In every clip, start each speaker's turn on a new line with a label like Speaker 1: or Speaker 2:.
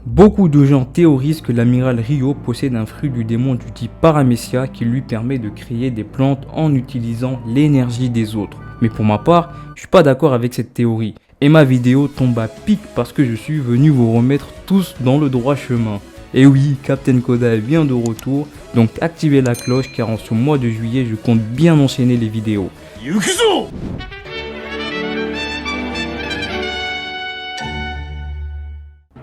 Speaker 1: Beaucoup de gens théorisent que l'amiral Ryo possède un fruit du démon du type Paramecia qui lui permet de créer des plantes en utilisant l'énergie des autres. Mais pour ma part, je suis pas d'accord avec cette théorie. Et ma vidéo tombe à pic parce que je suis venu vous remettre tous dans le droit chemin. Et oui, Captain Koda est bien de retour, donc activez la cloche car en ce mois de juillet, je compte bien enchaîner les vidéos.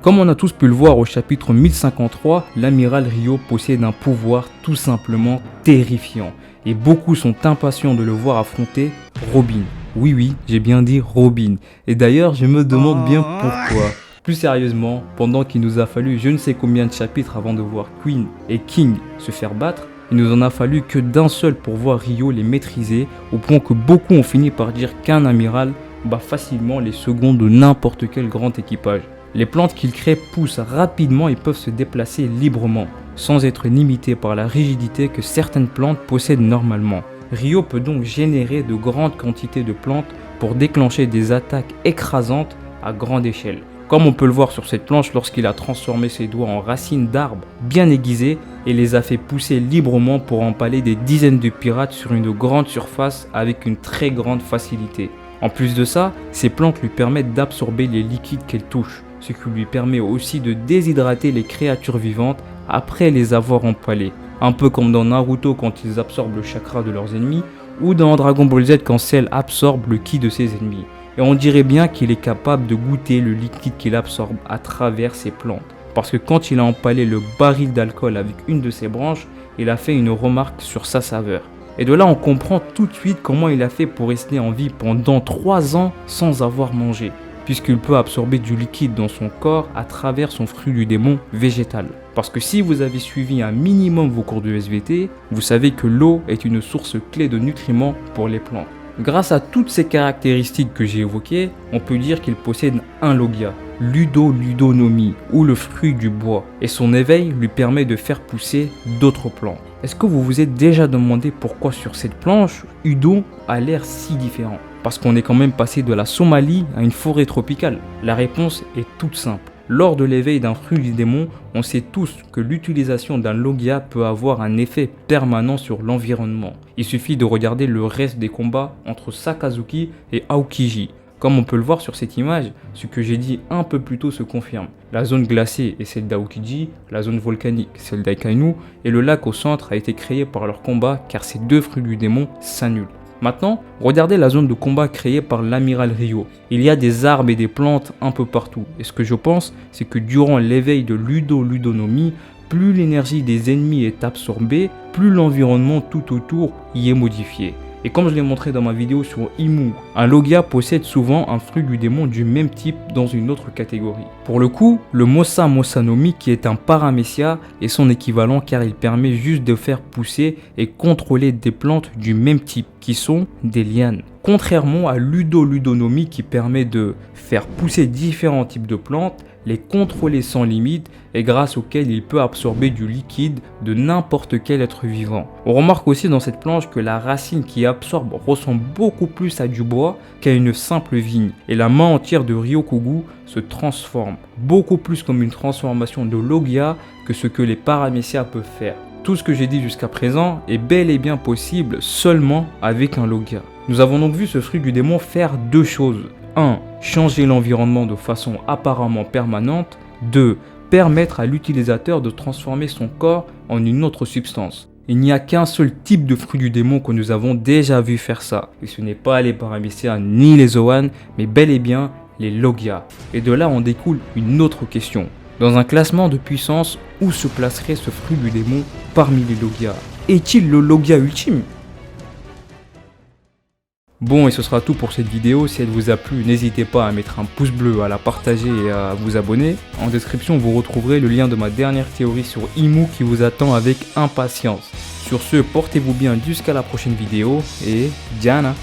Speaker 1: Comme on a tous pu le voir au chapitre 1053, l'amiral Ryo possède un pouvoir tout simplement terrifiant. Et beaucoup sont impatients de le voir affronter Robin. Oui, j'ai bien dit Robin. Et d'ailleurs, je me demande bien pourquoi. Plus sérieusement, pendant qu'il nous a fallu je ne sais combien de chapitres avant de voir Queen et King se faire battre, il nous en a fallu que d'un seul pour voir Ryo les maîtriser, au point que beaucoup ont fini par dire qu'un amiral bat facilement les seconds de n'importe quel grand équipage. Les plantes qu'il crée poussent rapidement et peuvent se déplacer librement, sans être limitées par la rigidité que certaines plantes possèdent normalement. Ryo peut donc générer de grandes quantités de plantes pour déclencher des attaques écrasantes à grande échelle. Comme on peut le voir sur cette planche lorsqu'il a transformé ses doigts en racines d'arbres bien aiguisées et les a fait pousser librement pour empaler des dizaines de pirates sur une grande surface avec une très grande facilité. En plus de ça, ces plantes lui permettent d'absorber les liquides qu'elle touche, ce qui lui permet aussi de déshydrater les créatures vivantes après les avoir empalées. Un peu comme dans Naruto quand ils absorbent le chakra de leurs ennemis, ou dans Dragon Ball Z quand Cell absorbe le ki de ses ennemis. Et on dirait bien qu'il est capable de goûter le liquide qu'il absorbe à travers ses plantes. Parce que quand il a empalé le baril d'alcool avec une de ses branches, il a fait une remarque sur sa saveur. Et de là on comprend tout de suite comment il a fait pour rester en vie pendant 3 ans sans avoir mangé, puisqu'il peut absorber du liquide dans son corps à travers son fruit du démon végétal. Parce que si vous avez suivi un minimum vos cours de SVT, vous savez que l'eau est une source clé de nutriments pour les plantes. Grâce à toutes ces caractéristiques que j'ai évoquées, on peut dire qu'il possède un Logia, Ludo-Ludonomie, ou le fruit du bois, et son éveil lui permet de faire pousser d'autres plantes. Est-ce que vous vous êtes déjà demandé pourquoi sur cette planche, Udo a l'air si différent? Parce qu'on est quand même passé de la Somalie à une forêt tropicale. La réponse est toute simple. Lors de l'éveil d'un fruit du démon, on sait tous que l'utilisation d'un Logia peut avoir un effet permanent sur l'environnement. Il suffit de regarder le reste des combats entre Sakazuki et Aokiji. Comme on peut le voir sur cette image, ce que j'ai dit un peu plus tôt se confirme. La zone glacée est celle d'Aokiji, la zone volcanique celle d'Aikainu, et le lac au centre a été créé par leur combat car ces deux fruits du démon s'annulent. Maintenant, regardez la zone de combat créée par l'amiral Ryo. Il y a des arbres et des plantes un peu partout. Et ce que je pense, c'est que durant l'éveil de Ludo-Ludonomie, plus l'énergie des ennemis est absorbée, plus l'environnement tout autour y est modifié. Et comme je l'ai montré dans ma vidéo sur Imu, un Logia possède souvent un fruit du démon du même type dans une autre catégorie. Pour le coup, le Mosa Mosanomi qui est un Paramecia est son équivalent car il permet juste de faire pousser et contrôler des plantes du même type qui sont des lianes. Contrairement à Ludo-Ludonomie qui permet de faire pousser différents types de plantes, les contrôler sans limite et grâce auquel il peut absorber du liquide de n'importe quel être vivant. On remarque aussi dans cette planche que la racine qui absorbe ressemble beaucoup plus à du bois qu'à une simple vigne et la main entière de Ryokugu se transforme, beaucoup plus comme une transformation de Logia que ce que les Paramecia peuvent faire. Tout ce que j'ai dit jusqu'à présent est bel et bien possible seulement avec un Logia. Nous avons donc vu ce fruit du démon faire deux choses. 1. Changer l'environnement de façon apparemment permanente. 2. Permettre à l'utilisateur de transformer son corps en une autre substance. Il n'y a qu'un seul type de fruit du démon que nous avons déjà vu faire ça. Et ce n'est pas les Paramecia ni les Zoan, mais bel et bien les Logia. Et de là en découle une autre question. Dans un classement de puissance, où se placerait ce fruit du démon parmi les Logia? Est-il le Logia ultime? Bon, et ce sera tout pour cette vidéo. Si elle vous a plu, n'hésitez pas à mettre un pouce bleu, à la partager et à vous abonner. En description, vous retrouverez le lien de ma dernière théorie sur Imu qui vous attend avec impatience. Sur ce, portez-vous bien jusqu'à la prochaine vidéo et Diana!